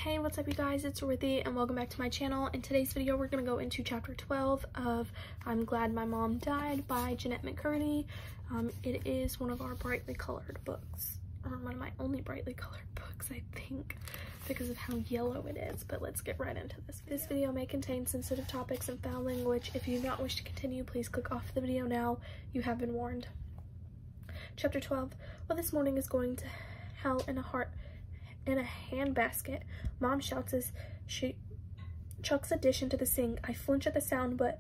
Hey, what's up you guys, it's Ruthie and welcome back to my channel. In today's video we're going to go into chapter 12 of I'm Glad My Mom Died by Jeanette McCurdy. It is one of our brightly colored books, or one of my only brightly colored books I think, because of how yellow it is. But let's get right into this. This video may contain sensitive topics and foul language. If you do not wish to continue, please click off the video now. You have been warned. Chapter 12. Well, this morning is going to hell in a handbasket, Mom shouts as she chucks a dish into the sink. I flinch at the sound, but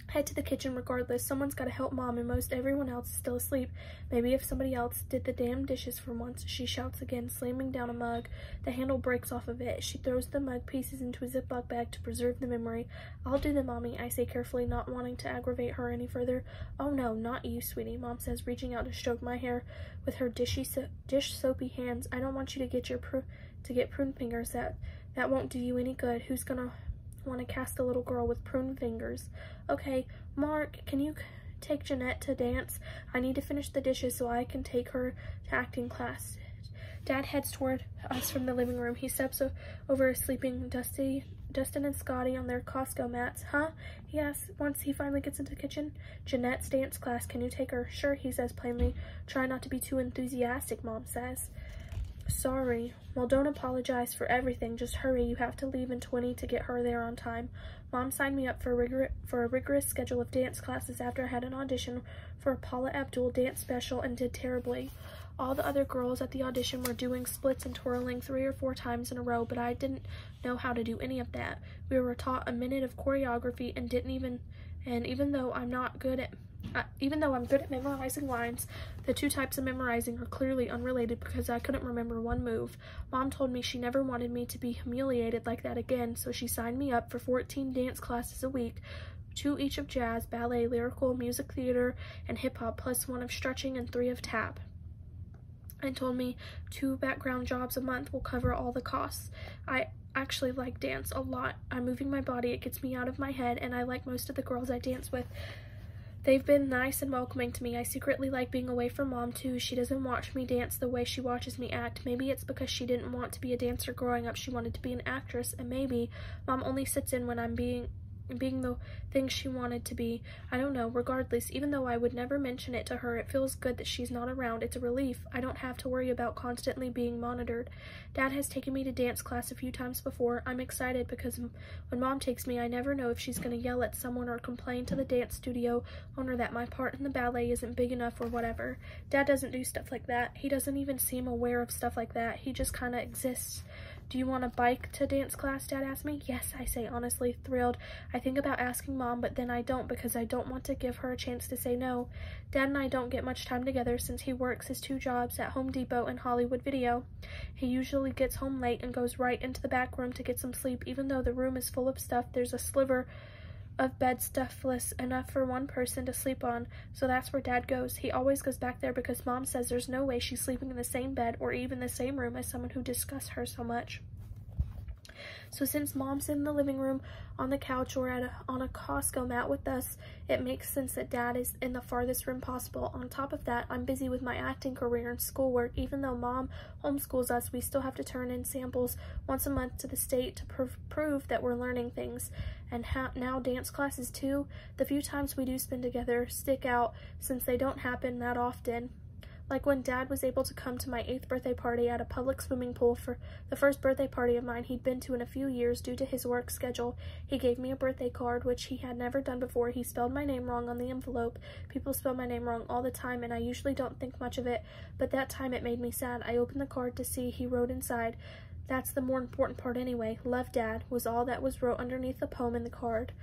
head to the kitchen regardless. Someone's got to help Mom, and most everyone else is still asleep. Maybe if somebody else did the damn dishes for once, she shouts again, slamming down a mug. The handle breaks off of it. She throws the mug pieces into a Ziploc bag to preserve the memory. I'll do them, Mommy, I say carefully, not wanting to aggravate her any further. Oh no, not you, sweetie, Mom says, reaching out to stroke my hair with her dish soapy hands. I don't want you to get prune fingers. That won't do you any good. Who's gonna want to cast a little girl with prune fingers? Okay, Mark, can you take Jeanette to dance? I need to finish the dishes so I can take her to acting class. Dad heads toward us from the living room. He steps over sleeping Dustin and Scotty on their Costco mats. Huh? He asks once he finally gets into the kitchen. Jeanette's dance class. Can you take her? Sure, he says plainly. Try not to be too enthusiastic, Mom says. Sorry. Well, don't apologize for everything. Just hurry. You have to leave in 20 to get her there on time. Mom signed me up for a rigorous schedule of dance classes after I had an audition for a Paula Abdul dance special and did terribly. All the other girls at the audition were doing splits and twirling 3 or 4 times in a row, but I didn't know how to do any of that. We were taught a minute of choreography and even though I'm good at memorizing lines, the 2 types of memorizing are clearly unrelated because I couldn't remember one move. Mom told me she never wanted me to be humiliated like that again, so she signed me up for 14 dance classes a week, 2 each of jazz, ballet, lyrical, music theater, and hip-hop, plus 1 of stretching and 3 of tap. And told me 2 background jobs a month will cover all the costs. I actually like dance a lot. I'm moving my body, it gets me out of my head, and I like most of the girls I dance with. They've been nice and welcoming to me. I secretly like being away from Mom too. She doesn't watch me dance the way she watches me act. Maybe it's because she didn't want to be a dancer growing up. She wanted to be an actress, and maybe Mom only sits in when I'm being the thing she wanted to be. I don't know. Regardless, even though I would never mention it to her, it feels good that she's not around. It's a relief. I don't have to worry about constantly being monitored. Dad has taken me to dance class a few times before. I'm excited because when Mom takes me, I never know if she's going to yell at someone or complain to the dance studio owner that my part in the ballet isn't big enough or whatever. Dad doesn't do stuff like that. He doesn't even seem aware of stuff like that. He just kind of exists. Do you want a bike to dance class? Dad asked me. Yes, I say, honestly, thrilled. I think about asking Mom, but then I don't because I don't want to give her a chance to say no. Dad and I don't get much time together since he works his 2 jobs at Home Depot and Hollywood Video. He usually gets home late and goes right into the back room to get some sleep. Even though the room is full of stuff, there's a sliver of bed stuffless enough for 1 person to sleep on, so that's where Dad goes. He always goes back there because Mom says there's no way she's sleeping in the same bed or even the same room as someone who disgusts her so much. So since Mom's in the living room, on the couch, or on a Costco mat with us, it makes sense that Dad is in the farthest room possible. On top of that, I'm busy with my acting career and schoolwork. Even though Mom homeschools us, we still have to turn in samples once a month to the state to prove that we're learning things. And now dance classes too. The few times we do spend together stick out since they don't happen that often. Like when Dad was able to come to my 8th birthday party at a public swimming pool, for the first birthday party of mine he'd been to in a few years due to his work schedule. He gave me a birthday card, which he had never done before. He spelled my name wrong on the envelope. People spell my name wrong all the time, and I usually don't think much of it, but that time it made me sad. I opened the card to see he wrote inside, "That's the more important part anyway. Love, Dad," was all that was wrote underneath the poem in the card.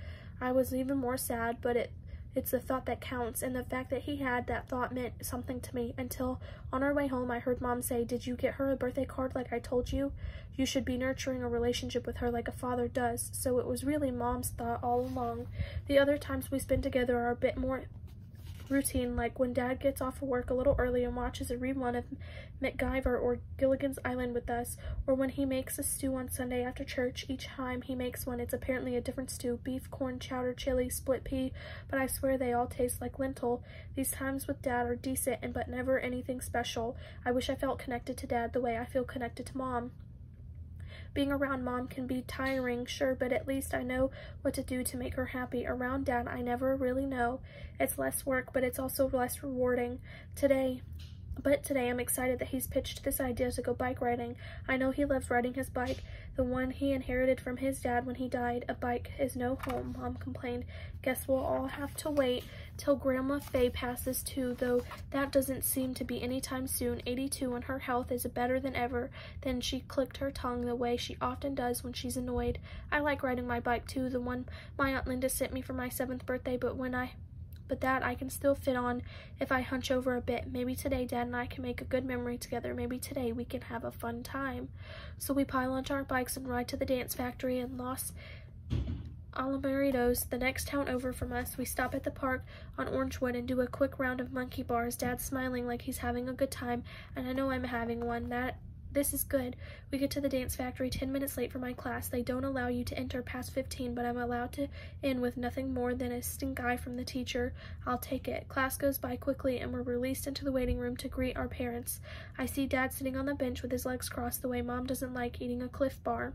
I was even more sad, but it's the thought that counts, and the fact that he had that thought meant something to me, until on our way home I heard Mom say, "Did you get her a birthday card like I told you? You should be nurturing a relationship with her like a father does." So it was really Mom's thought all along. The other times we spend together are a bit more routine, like when Dad gets off of work a little early and watches a rerun of MacGyver or Gilligan's Island with us, or when he makes a stew on Sunday after church. Each time he makes one, it's apparently a different stew: beef, corn, chowder, chili, split pea, but I swear they all taste like lentil. These times with Dad are decent, but never anything special. I wish I felt connected to Dad the way I feel connected to Mom. Being around Mom can be tiring, sure, but at least I know what to do to make her happy. Around Dad, I never really know. It's less work, but it's also less rewarding. Today I'm excited that he's pitched this idea to go bike riding. I know he loves riding his bike, the one he inherited from his dad when he died. A bike is no home, Mom complained. Guess we'll all have to wait till Grandma Faye passes too, though that doesn't seem to be anytime soon. 82 and her health is better than ever. Then she clicked her tongue the way she often does when she's annoyed. I like riding my bike too, the one my Aunt Linda sent me for my 7th birthday, but that I can still fit on if I hunch over a bit. Maybe today Dad and I can make a good memory together. Maybe today we can have a fun time. So we pile onto our bikes and ride to the dance factory in Los Alamitos, the next town over from us. We stop at the park on Orangewood and do a quick round of monkey bars. Dad's smiling like he's having a good time, and I know I'm having one. This is good. We get to the dance factory 10 minutes late for my class. They don't allow you to enter past 15, but I'm allowed to in with nothing more than a stink eye from the teacher. I'll take it. Class goes by quickly, and we're released into the waiting room to greet our parents. I see Dad sitting on the bench with his legs crossed the way Mom doesn't like, eating a Cliff Bar.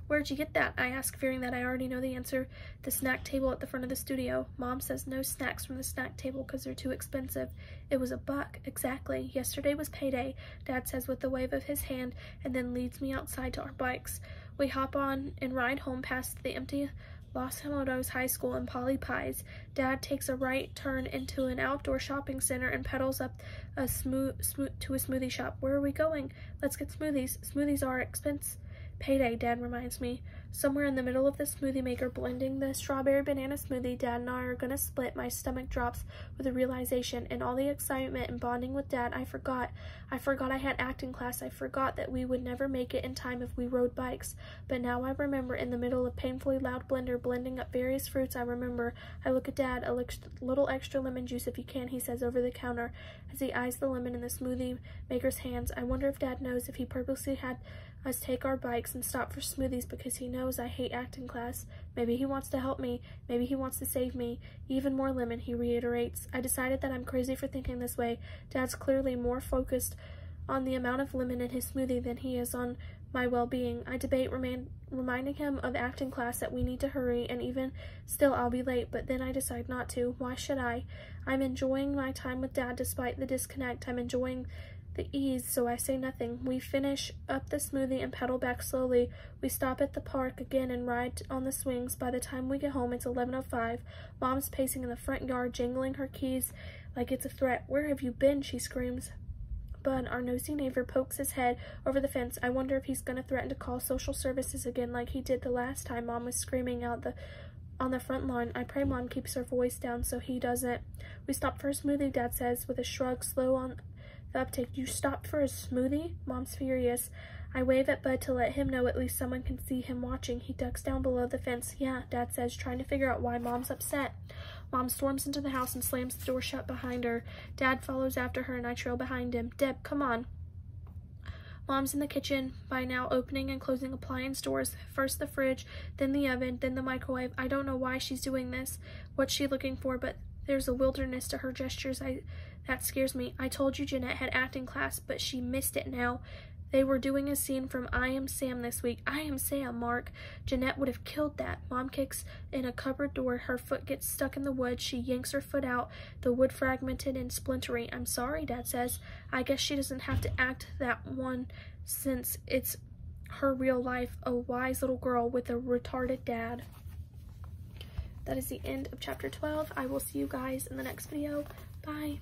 Where'd you get that? I ask, fearing that I already know the answer. The snack table at the front of the studio. Mom says no snacks from the snack table because they're too expensive. It was $1. Exactly. Yesterday was payday, Dad says with a wave of his hand, and then leads me outside to our bikes. We hop on and ride home past the empty Los Alamitos High School and Polly Pies. Dad takes a right turn into an outdoor shopping center and pedals up to a smoothie shop. Where are we going? Let's get smoothies. Smoothies are expensive. Payday, Dad reminds me. Somewhere in the middle of the smoothie maker blending the strawberry banana smoothie Dad and I are gonna split. My stomach drops with the realization. In all the excitement and bonding with Dad, I forgot I had acting class. I forgot that we would never make it in time if we rode bikes. But now I remember, in the middle of painfully loud blender blending up various fruits, I look at Dad. A little extra lemon juice if you can, he says over the counter as he eyes the lemon in the smoothie maker's hands. I wonder if Dad knows if he purposely had us take our bikes and stop for smoothies because he knows I hate acting class. Maybe he wants to help me. Maybe he wants to save me. Even more lemon, he reiterates. I decided that I'm crazy for thinking this way. Dad's clearly more focused on the amount of lemon in his smoothie than he is on my well-being. I debate reminding him of acting class that we need to hurry, and even still I'll be late, but then I decide not to. Why should I? I'm enjoying my time with Dad despite the disconnect. I'm enjoying the ease, so I say nothing. We finish up the smoothie and pedal back slowly. We stop at the park again and ride on the swings. By the time we get home, it's 11:05. Mom's pacing in the front yard, jangling her keys like it's a threat. Where have you been? She screams. Bud, our nosy neighbor, pokes his head over the fence. I wonder if he's going to threaten to call social services again like he did the last time Mom was screaming out on the front lawn. I pray Mom keeps her voice down so he doesn't. We stop for a smoothie, Dad says with a shrug, slow on the uptake. You stopped for a smoothie? Mom's furious. I wave at Bud to let him know at least someone can see him watching. He ducks down below the fence. Yeah, Dad says, trying to figure out why Mom's upset. Mom storms into the house and slams the door shut behind her. Dad follows after her and I trail behind him. Deb, come on. Mom's in the kitchen by now, opening and closing appliance doors. First the fridge, then the oven, then the microwave. I don't know why she's doing this. What's she looking for? But there's a wilderness to her gestures. That scares me. I told you Jeanette had acting class, but she missed it now. They were doing a scene from I Am Sam this week. I Am Sam, Mark. Jeanette would have killed that. Mom kicks in a cupboard door. Her foot gets stuck in the wood. She yanks her foot out, the wood fragmented and splintery. I'm sorry, Dad says. I guess she doesn't have to act that one since it's her real life. A wise little girl with a retarded dad. That is the end of chapter 12. I will see you guys in the next video. Bye.